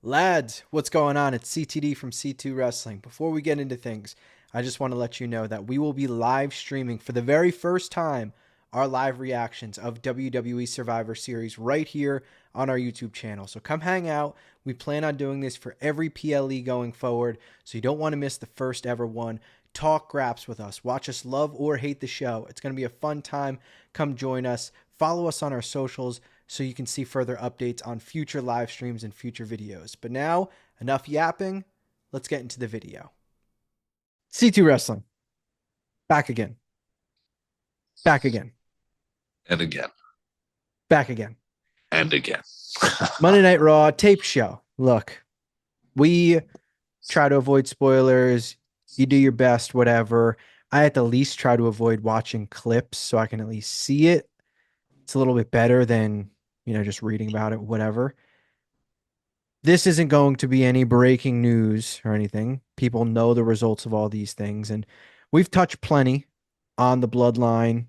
Lads, what's going on? It's CTD from C2 Wrestling. Before we get into things, I just want to let you know that we will be live streaming for the very first time our live reactions of WWE Survivor Series right here on our YouTube channel. So come hang out. We plan on doing this for every PLE going forward, so you don't want to miss the first ever one. Talk graps with us. Watch us love or hate the show. It's going to be a fun time. Come join us. Follow us on our socials so you can see further updates on future live streams and future videos. But now, enough yapping. Let's get into the video. C2 Wrestling. Back again. Back again. And again. Back again. And again. Monday Night Raw tape show. Look, we try to avoid spoilers. You do your best, whatever. I at the least try to avoid watching clips so I can at least see it. It's a little bit better than, just reading about it, whatever. This isn't going to be any breaking news or anything. People know the results of all these things. And we've touched plenty on the Bloodline,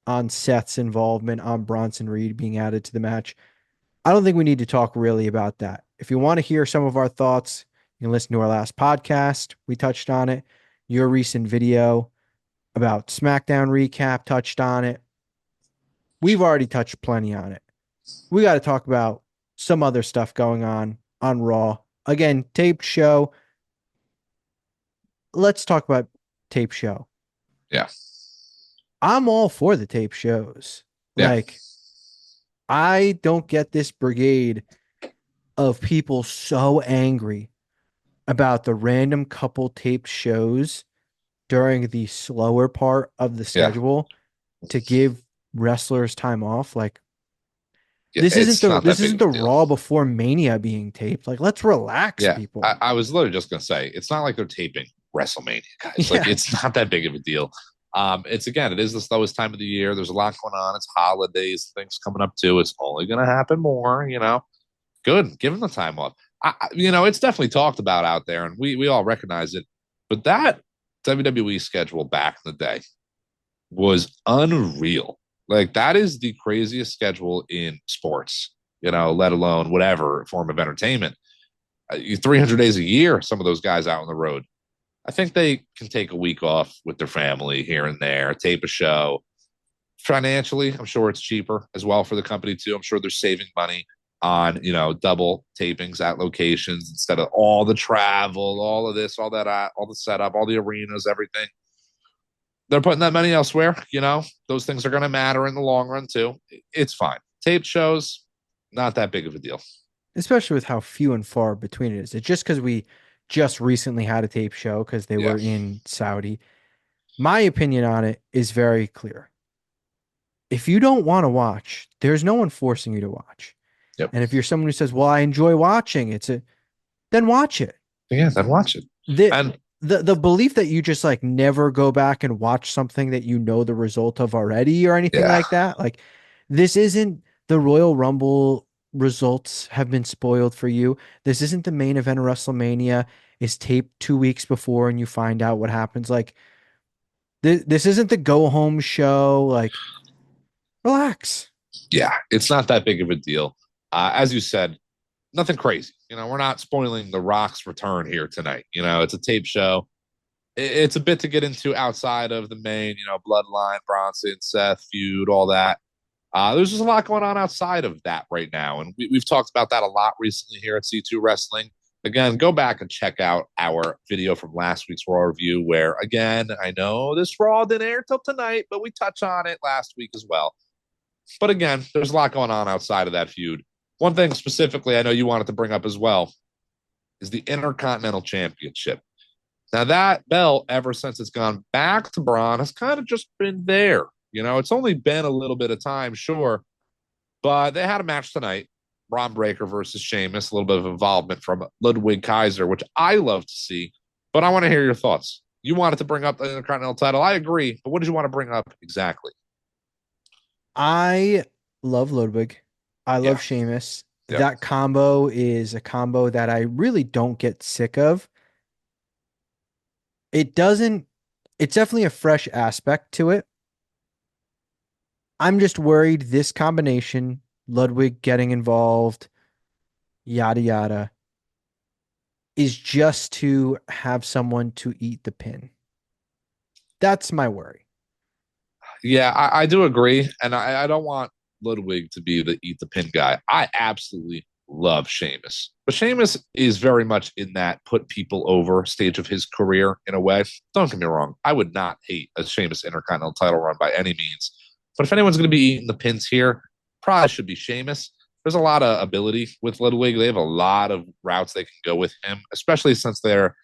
on Seth's involvement, on Bronson Reed being added to the match. I don't think we need to talk really about that. If you want to hear some of our thoughts, you can listen to our last podcast. We touched on it. Your recent video about SmackDown recap touched on it. We've already touched plenty on it. We got to talk about some other stuff going on Raw. Again, taped show. Let's talk about tape show. Yeah. I'm all for the tape shows. Yeah. Like, I don't get this brigade of people so angry about the random couple taped shows during the slower part of the schedule to give wrestlers time off. Like, this isn't the Raw before Mania being taped. Like, let's relax, people. I was literally just gonna say it's not like they're taping WrestleMania, guys. Like, it's not that big of a deal. It is the slowest time of the year. There's a lot going on. It's holidays, things coming up too. It's only gonna happen more, Good. Give them the time off. It's definitely talked about out there, and we all recognize it. But that WWE schedule back in the day was unreal. Like, that is the craziest schedule in sports, let alone whatever form of entertainment. 300 days a year, some of those guys out on the road. I think they can take a week off with their family here and there, tape a show. Financially, I'm sure it's cheaper as well for the company too. I'm sure they're saving money on, double tapings at locations instead of all the travel, all of this, all that, all the setup, all the arenas, everything. They're putting that money elsewhere. Those things are going to matter in the long run too. It's fine. Taped shows, not that big of a deal. Especially with how few and far between it is. It's just because we just recently had a tape show because they were in Saudi. My opinion on it is very clear. If you don't want to watch, there's no one forcing you to watch. Yep. And if you're someone who says, well, I enjoy watching, then watch it. Yeah, then watch it. The belief that you just like never go back and watch something that you know the result of already or anything like that. Like, this isn't the Royal Rumble results have been spoiled for you. This isn't the main event of WrestleMania is taped 2 weeks before and you find out what happens. Like, this isn't the go home show. Like, relax. Yeah, it's not that big of a deal. As you said, nothing crazy. We're not spoiling The Rock's return here tonight. It's a tape show. It's a bit to get into outside of the main, Bloodline, Bronson, Seth feud, all that. There's just a lot going on outside of that right now. And we've talked about that a lot recently here at C2 Wrestling. Again, go back and check out our video from last week's Raw review where, again, I know this Raw didn't air till tonight, but we touch on it last week as well. But again, there's a lot going on outside of that feud. One thing specifically I know you wanted to bring up as well is the Intercontinental Championship. Now, that belt, ever since it's gone back to Braun, has kind of just been there. It's only been a little bit of time, sure. But they had a match tonight, Braun Breaker versus Sheamus, a little bit of involvement from Ludwig Kaiser, which I love to see. But I want to hear your thoughts. You wanted to bring up the Intercontinental title. I agree. But what did you want to bring up exactly? I love Ludwig. I love Sheamus. Yep. That combo is a combo that I really don't get sick of. It's definitely a fresh aspect to it. I'm just worried this combination, Ludwig getting involved, yada, yada, is just to have someone to eat the pin. That's my worry. Yeah, I do agree, and I don't want Ludwig to be the eat the pin guy. I absolutely love Sheamus, but Sheamus is very much in that put people over stage of his career in a way. Don't get me wrong, I would not hate a Sheamus Intercontinental title run by any means, but if anyone's going to be eating the pins here, probably should be Sheamus. There's a lot of ability with Ludwig. They have a lot of routes they can go with him, especially since they're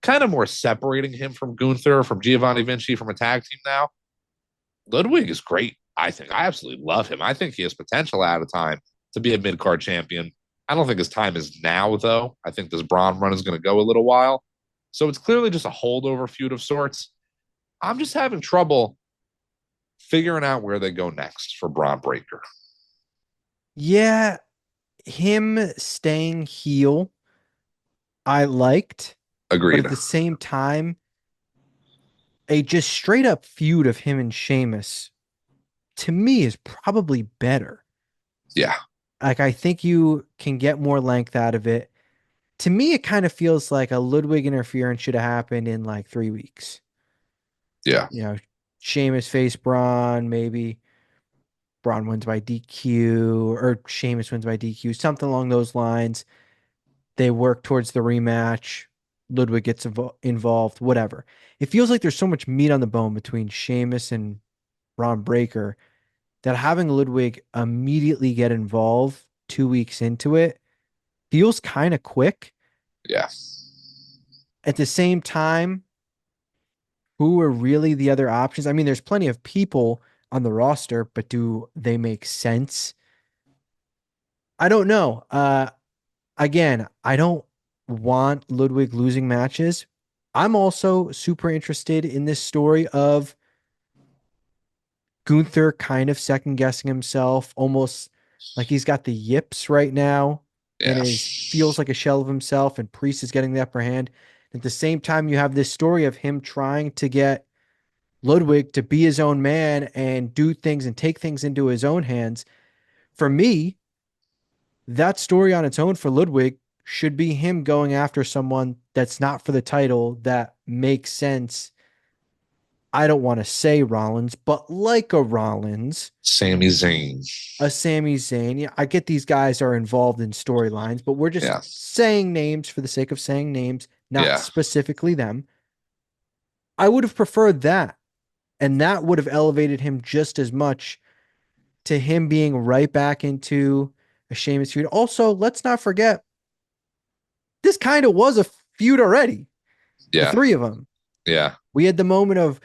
kind of more separating him from Gunther, from Giovanni Vinci, from a tag team now. Ludwig is great. I think I absolutely love him. I think he has potential out of time to be a mid card champion. I don't think his time is now, though. I think this Braun run is going to go a little while. So it's clearly just a holdover feud of sorts. I'm just having trouble figuring out where they go next for Braun Breaker. Yeah, him staying heel, I liked, but Agreed. at the same time, a just straight up feud of him and Sheamus to me is probably better. Yeah. Like I think you can get more length out of it. To me, it kind of feels like a Ludwig interference should have happened in like 3 weeks. Yeah. You know, Sheamus face Braun, maybe Braun wins by DQ, or Sheamus wins by DQ, something along those lines. They work towards the rematch. Ludwig gets involved, whatever. It feels like there's so much meat on the bone between Sheamus and Braun Breaker that having Ludwig immediately get involved 2 weeks into it feels kind of quick. Yeah. At the same time, who are really the other options? I mean, there's plenty of people on the roster, but do they make sense? I don't know. Again, I don't want Ludwig losing matches. I'm also super interested in this story of Gunther kind of second guessing himself, almost like he's got the yips right now and Yeah. is feels like a shell of himself, and Priest is getting the upper hand. At the same time, you have this story of him trying to get Ludwig to be his own man and do things and take things into his own hands. For me, that story on its own for Ludwig should be him going after someone that's not for the title that makes sense. I don't want to say Rollins, but like a Rollins, Sami Zayn. a Sami Zayn. Yeah, I get these guys are involved in storylines, but we're just Yeah. saying names for the sake of saying names, not Yeah. specifically them. I would have preferred that. And that would have elevated him just as much to him being right back into a Sheamus feud. Also, let's not forget, this kind of was a feud already. The Yeah. three of them. Yeah. We had the moment of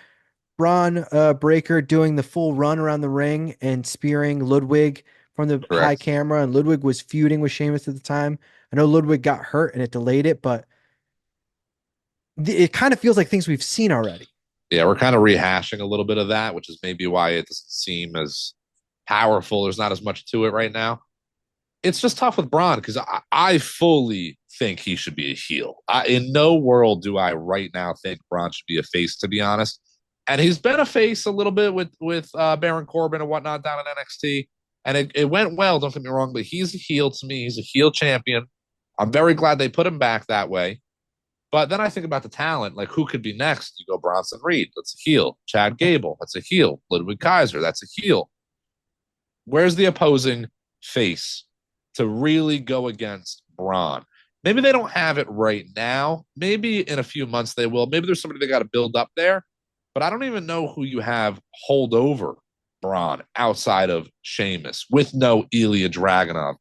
Braun Breaker doing the full run around the ring and spearing Ludwig from the high Correct. camera, and Ludwig was feuding with Sheamus at the time. I know Ludwig got hurt and it delayed it, but it kind of feels like things we've seen already. Yeah, we're kind of rehashing a little bit of that, which is maybe why it doesn't seem as powerful. There's not as much to it right now. It's just tough with Braun because I fully think he should be a heel. In no world do I right now think Braun should be a face, to be honest. And he's been a face a little bit with Baron Corbin and whatnot down in NXT, and it went well. Don't get me wrong, but he's a heel to me. He's a heel champion. I'm very glad they put him back that way. But then I think about the talent, like who could be next? You go Bronson Reed, that's a heel. Chad Gable, that's a heel. Ludwig Kaiser, that's a heel. Where's the opposing face to really go against Braun? Maybe they don't have it right now. Maybe in a few months they will. Maybe there's somebody they got to build up there. But I don't even know who you have hold over Braun outside of Sheamus with no Ilya Dragunov.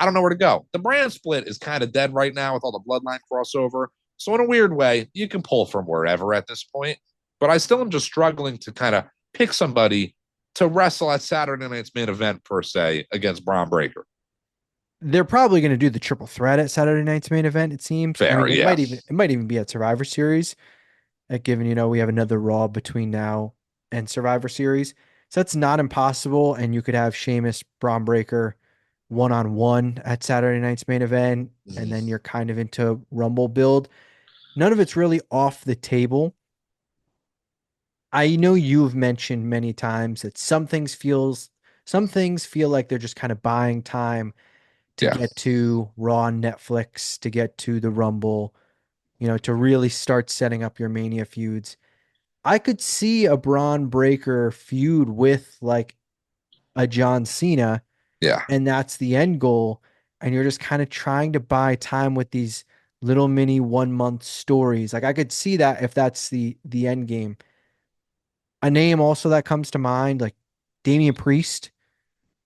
I don't know where to go. The brand split is kind of dead right now with all the Bloodline crossover. So in a weird way, you can pull from wherever at this point. But I still am just struggling to kind of pick somebody to wrestle at Saturday night's main event per se against Braun Breaker. They're probably going to do the triple threat at Saturday night's main event, it seems. I Fair, mean, yeah, it might even be at Survivor Series, given, we have another Raw between now and Survivor Series. So that's not impossible. And you could have Sheamus, Braun Breaker one-on-one at Saturday night's main event. And then mm-hmm. you're kind of into Rumble build. None of it's really off the table. I know you've mentioned many times that some things feel like they're just kind of buying time to Yeah. get to Raw on Netflix, to get to the Rumble, to really start setting up your Mania feuds. I could see a Braun Breaker feud with like a John Cena, Yeah. and that's the end goal. And you're just kind of trying to buy time with these little mini 1 month stories. Like I could see that if that's the end game. A name also that comes to mind, like Damian Priest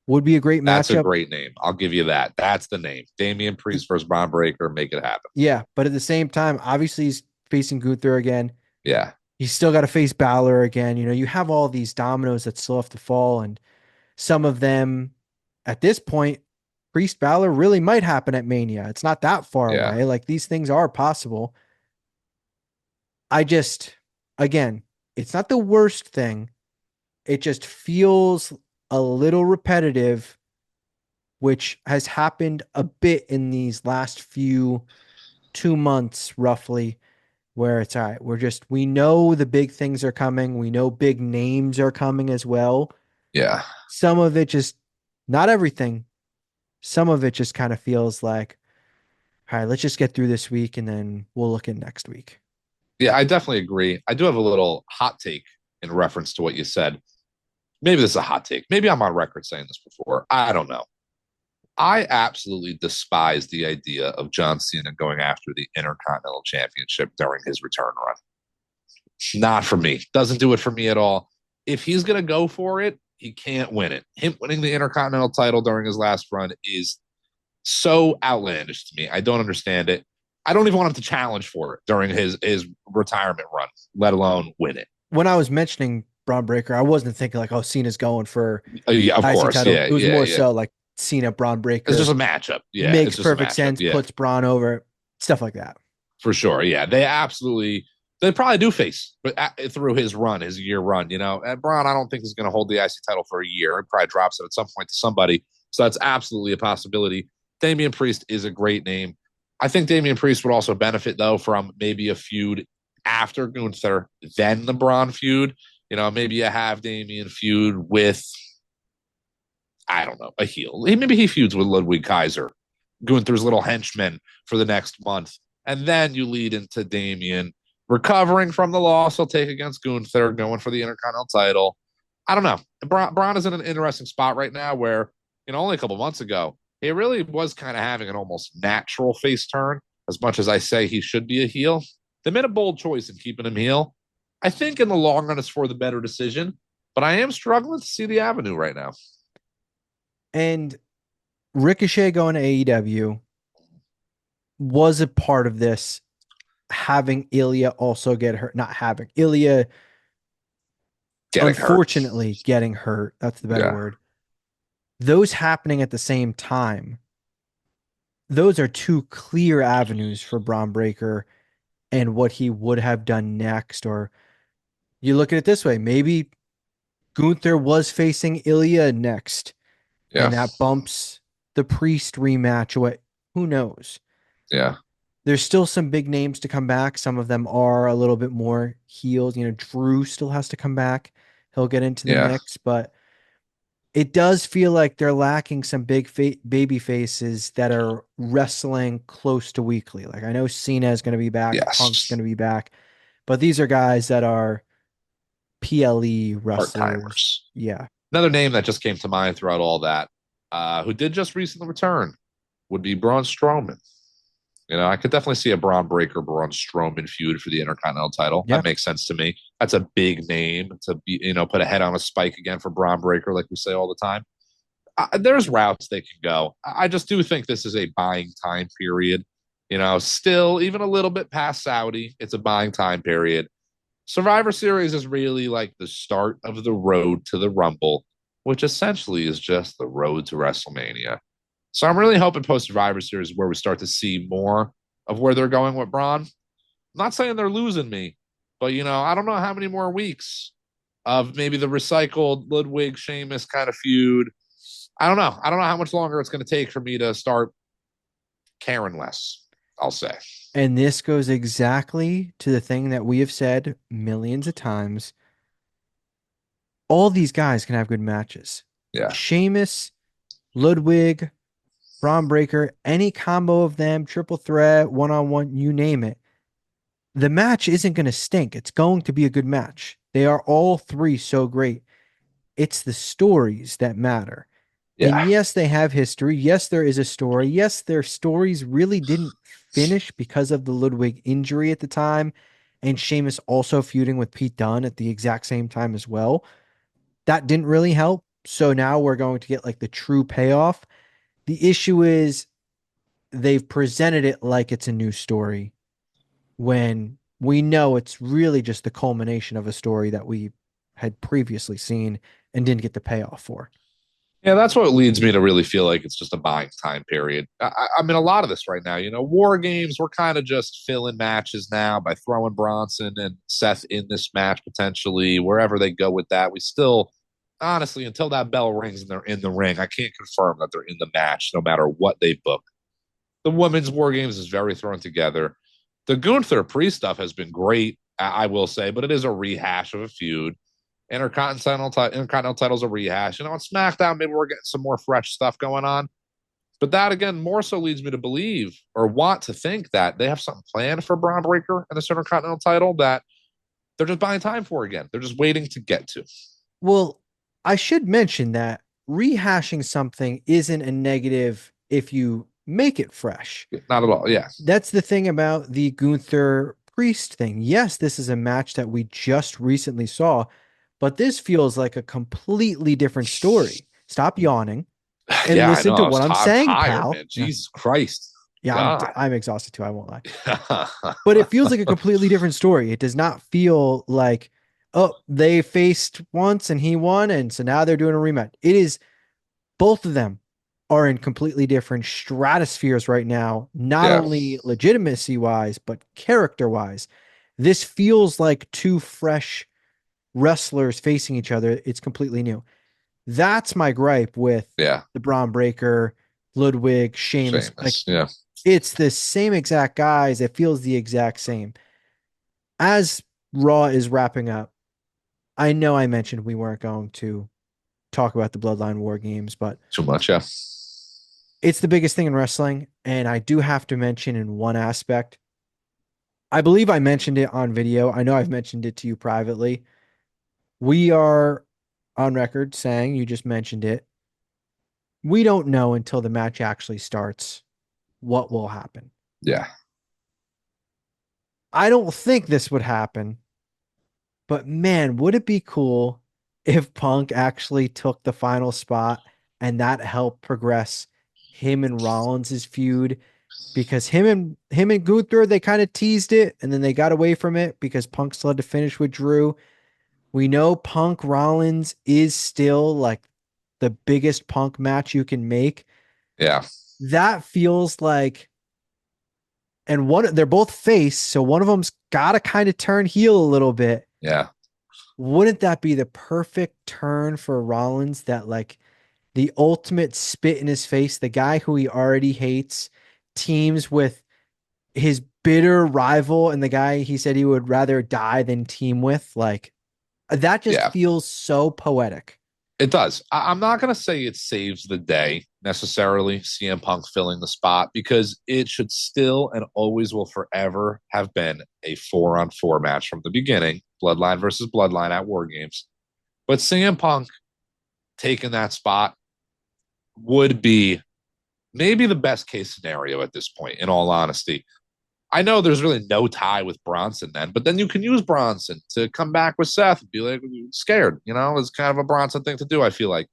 would be a great That's a matchup. great name. I'll give you that. That's the name. Damian Priest versus Braun Breaker. Make it happen. Yeah, but at the same time, obviously he's facing Gunther again. Yeah. He's still got to face Balor again. You have all these dominoes that still have to fall, and some of them at this point, Priest Balor really might happen at Mania. It's not that far Yeah. away. Like these things are possible. I just, again, it's not the worst thing. It just feels a little repetitive, which has happened a bit in these last few 2 months, roughly, where it's all right. We know the big things are coming. We know big names are coming as well. Yeah. Some of it just, not everything, some of it just kind of feels like, all right, let's just get through this week and then we'll look at next week. Yeah. I definitely agree. I do have a little hot take in reference to what you said. Maybe this is a hot take. Maybe I'm on record saying this before. I don't know. I absolutely despise the idea of John Cena going after the Intercontinental Championship during his return run. Not for me. Doesn't do it for me at all. If he's going to go for it, he can't win it. Him winning the Intercontinental title during his last run is so outlandish to me. I don't understand it. I don't even want him to challenge for it during his retirement run, let alone win it. When I was mentioning Braun Breaker, I wasn't thinking like, oh, Cena's going for Yeah, of IC course. title. Yeah, It was yeah, more yeah. so like Cena Braun It's just Breaker a matchup. Yeah, makes it's just a perfect matchup. sense, Yeah, puts Braun over, stuff like that. for sure. Yeah, they probably do face, but through his run, his year run, and Braun, I don't think he's going to hold the IC title for a year. He probably drops it at some point to somebody. So that's absolutely a possibility. Damian Priest is a great name. I think Damian Priest would also benefit though from maybe a feud after Gunther, then the Braun feud. Maybe you have Damian feud with, I don't know, a heel. Maybe he feuds with Ludwig Kaiser, Gunther's little henchman for the next month. And then you lead into Damian recovering from the loss he'll take against Gunther, going for the Intercontinental title. I don't know. Braun is in an interesting spot right now where, only a couple months ago, he really was kind of having an almost natural face turn. As much as I say he should be a heel, they made a bold choice in keeping him heel. I think in the long run, it's for the better decision, but I am struggling to see the avenue right now. And Ricochet going to AEW was a part of this, having Ilya also get hurt, not having Ilya, Getting hurt. unfortunately getting hurt. That's the better Yeah. word. Those happening at the same time, those are two clear avenues for Braun Breaker and what he would have done next. Or you look at it this way, maybe Gunther was facing Ilya next, Yeah. and that bumps the Priest rematch away. Who knows? Yeah. There's still some big names to come back. Some of them are a little bit more healed. Drew still has to come back. He'll get into the Yeah. mix, but it does feel like they're lacking some big baby faces that are wrestling close to weekly. Like I know Cena is going to be back, Punk's going Yes. to be back, but these are guys that are PLE Part wrestlers. timers. Yeah. Another name that just came to mind throughout all that, who did just recently return, would be Braun Strowman. I could definitely see a Braun Breaker, Braun Strowman feud for the Intercontinental title. Yeah. That makes sense to me. That's a big name to be, put a head on a spike again for Braun Breaker, like we say all the time. There's routes they can go. I just do think this is a buying time period. Still even a little bit past Saudi, it's a buying time period. Survivor Series is really like the start of the road to the Rumble, which essentially is just the road to WrestleMania. So I'm really hoping post Survivor Series where we start to see more of where they're going with Braun. I'm not saying they're losing me, but I don't know how many more weeks of maybe the recycled Ludwig Sheamus kind of feud. I don't know. I don't know how much longer it's going to take for me to start caring less, I'll say. And this goes exactly to the thing that we have said millions of times. All these guys can have good matches. Yeah. Sheamus, Ludwig, Braun Breaker, any combo of them, triple threat, one on one, you name it. The match isn't going to stink. It's going to be a good match. They are all three so great. It's the stories that matter. And Yeah. yes, they have history. Yes, there is a story. Yes, their stories really didn't finish because of the Ludwig injury at the time. And Sheamus also feuding with Pete Dunne at the exact same time as well. That didn't really help. So now we're going to get like the true payoff. The issue is they've presented it like it's a new story when we know it's really just the culmination of a story that we had previously seen and didn't get the payoff for. Yeah, that's what leads me to really feel like it's just a buying time period. I mean, a lot of this right now, war games, we're kind of just filling matches now by throwing Bronson and Seth in this match potentially, wherever they go with that. We still, honestly, until that bell rings and they're in the ring, I can't confirm that they're in the match no matter what they book. The women's war games is very thrown together. The Gunther Priest stuff has been great, I will say, but it is a rehash of a feud. Intercontinental titles a rehash. On SmackDown, maybe we're getting some more fresh stuff going on. But that again more so leads me to believe or want to think that they have something planned for Braun Breaker and the Intercontinental title that they're just buying time for again. They're just waiting to get to. Well, I should mention that rehashing something isn't a negative if you make it fresh. Not at all. Yeah. That's the thing about the Gunther Priest thing. Yes, this is a match that we just recently saw, but this feels like a completely different story. Stop yawning and Yeah, I listen know. to what I'm I'm saying, tired, pal. man. Jesus Christ. Yeah, God. I'm exhausted too, I won't lie. But it feels like a completely different story. It does not feel like, oh, they faced once and he won, and so now they're doing a rematch. It is both of them are in completely different stratospheres right now, not Yeah. only legitimacy wise, but character wise. This feels like two fresh wrestlers facing each other. It's completely new. That's my gripe with Yeah. the Braun Breaker, Ludwig, Sheamus. Like Famous. Yeah. it's the same exact guys. It feels the exact same. As Raw is wrapping up, I know I mentioned we weren't going to talk about the Bloodline War games, but Too much. Yeah. it's the biggest thing in wrestling. And I do have to mention in one aspect, I believe I mentioned it on video. I know I've mentioned it to you privately. We are on record saying, you just mentioned it. We don't know until the match actually starts what will happen. Yeah. I don't think this would happen, but man, would it be cool if Punk actually took the final spot and that helped progress him and Rollins' feud? Because him and Gunther, they kind of teased it and then they got away from it because Punk still had to finish with Drew. We know Punk Rollins is still like the biggest Punk match you can make. Yeah. That feels like, and one they're both face, so one of them's got to kind of turn heel a little bit. Yeah. Wouldn't that be the perfect turn for Rollins? That like the ultimate spit in his face, the guy who he already hates, teams with his bitter rival and the guy he said he would rather die than team with. Like that just Yeah. feels so poetic. It does. I'm not going to say it saves the day necessarily, CM Punk filling the spot, because it should still and always will forever have been a 4-on-4 match from the beginning, Bloodline versus Bloodline at War Games. But CM Punk taking that spot would be maybe the best case scenario at this point, in all honesty. I know there's really no tie with Bronson then, but then you can use Bronson to come back with Seth and be like scared. It's kind of a Bronson thing to do. I feel like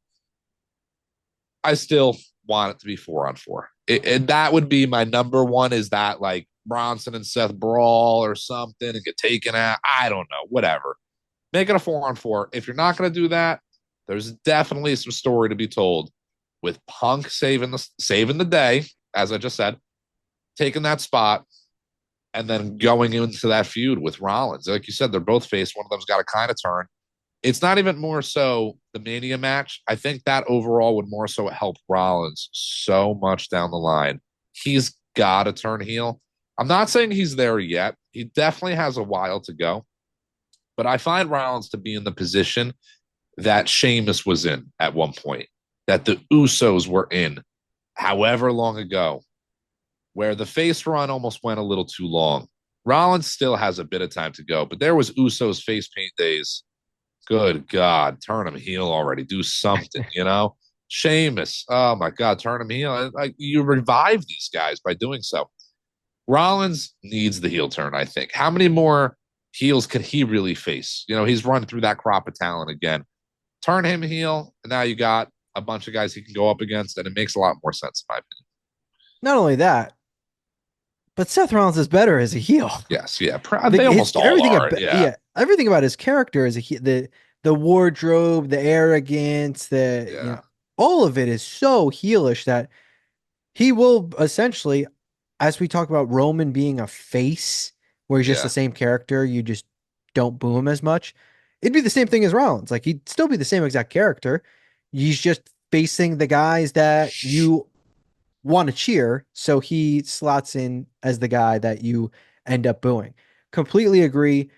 I still want it to be 4-on-4. And that would be my number one. Is that like Bronson and Seth brawl or something and get taken out? I don't know. Whatever. Make it a 4-on-4. If you're not going to do that, there's definitely some story to be told with Punk saving the day, as I just said, taking that spot and then going into that feud with Rollins. Like you said, they're both face. One of them's got to kind of turn. It's not even more so the Mania match. I think that overall would more so help Rollins so much down the line. He's got to turn heel. I'm not saying he's there yet. He definitely has a while to go. But I find Rollins to be in the position that Sheamus was in at one point, that the Usos were in however long ago, where the face run almost went a little too long. Rollins still has a bit of time to go, but there was Uso's face paint days. Good God, turn him heel already. Do something, you know? Sheamus, oh my God, turn him heel. Like, you revive these guys by doing so. Rollins needs the heel turn, I think. How many more heels can he really face? You know, he's run through that crop of talent again. Turn him heel, and now you got a bunch of guys he can go up against, and it makes a lot more sense, in my opinion. Not only that, but Seth Rollins is better as a heel. Yes, yeah. They almost all everything are. Yeah, yeah, everything about his character is the wardrobe, the arrogance, the yeah, all of it is so heelish that he will essentially, as we talk about Roman being a face, where he's just the yeah, same character, you just don't boo him as much. It'd be the same thing as Rollins. Like he'd still be the same exact character. He's just facing the guys that you want to cheer, so he slots in as the guy that you end up booing. Completely agree.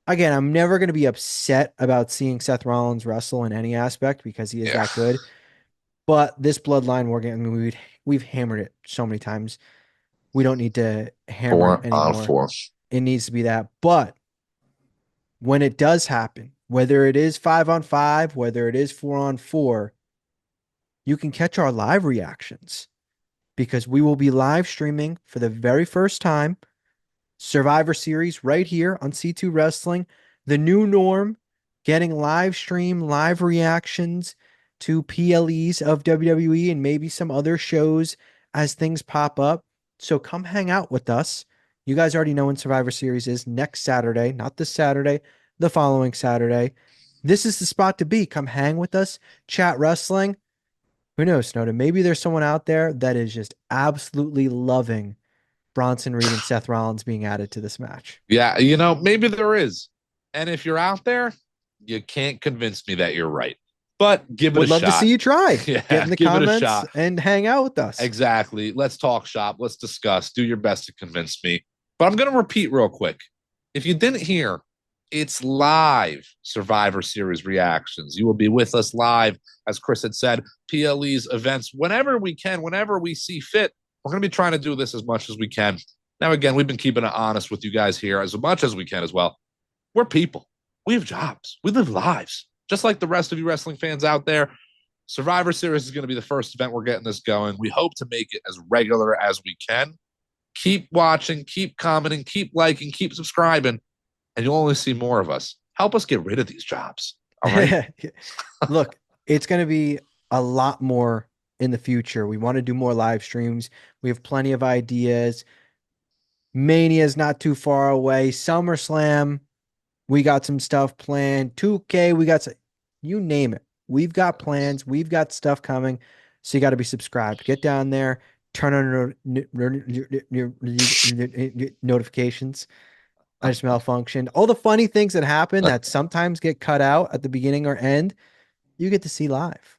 Again, I'm never going to be upset about seeing Seth Rollins wrestle in any aspect because he is yeah. that good. But this Bloodline war game, I mean, we've hammered it so many times. We don't need to hammer it Four on anymore. four. It needs to be that. But when it does happen, whether it is 5-on-5, whether it is 4-on-4, you can catch our live reactions because we will be live streaming for the very first time Survivor Series right here on C2 Wrestling. The new norm, getting live stream, live reactions to PLEs of WWE and maybe some other shows as things pop up. So come hang out with us. You guys already know when Survivor Series is next Saturday, not this Saturday, the following Saturday. This is the spot to be. Come hang with us, chat wrestling. Who knows, Snowden? Maybe there's someone out there that is just absolutely loving Bronson Reed and Seth Rollins being added to this match. Yeah, you know, maybe there is. And if you're out there, you can't convince me that you're right. But give it a Would love to see shot. you try. Get Yeah, in the give it a comments shot. and hang out with us. Exactly. Let's talk shop. Let's discuss. Do your best to convince me. But I'm going to repeat real quick. If you didn't hear, it's live Survivor Series reactions. You will be with us live, as Chris had said, PLE's events whenever we can, whenever we see fit. We're going to be trying to do this as much as we can. Now, again, we've been keeping it honest with you guys here as much as we can as well. We're people. We have jobs. We live lives, just like the rest of you wrestling fans out there. Survivor Series is going to be the first event we're getting this going. We hope to make it as regular as we can. Keep watching, keep commenting, keep liking, keep subscribing, and you'll only see more of us. Help us get rid of these jobs. All right. Look, it's going to be a lot more in the future. We want to do more live streams. We have plenty of ideas. Mania is not too far away. SummerSlam, we got some stuff planned. 2K, we got you name it. We've got plans. We've got stuff coming. So you got to be subscribed. Get down there, turn on notifications. I just malfunctioned. All the funny things that happen that sometimes get cut out at the beginning or end, you get to see live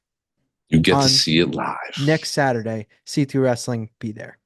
You get to on see it live. next Saturday. C2 Wrestling, be there.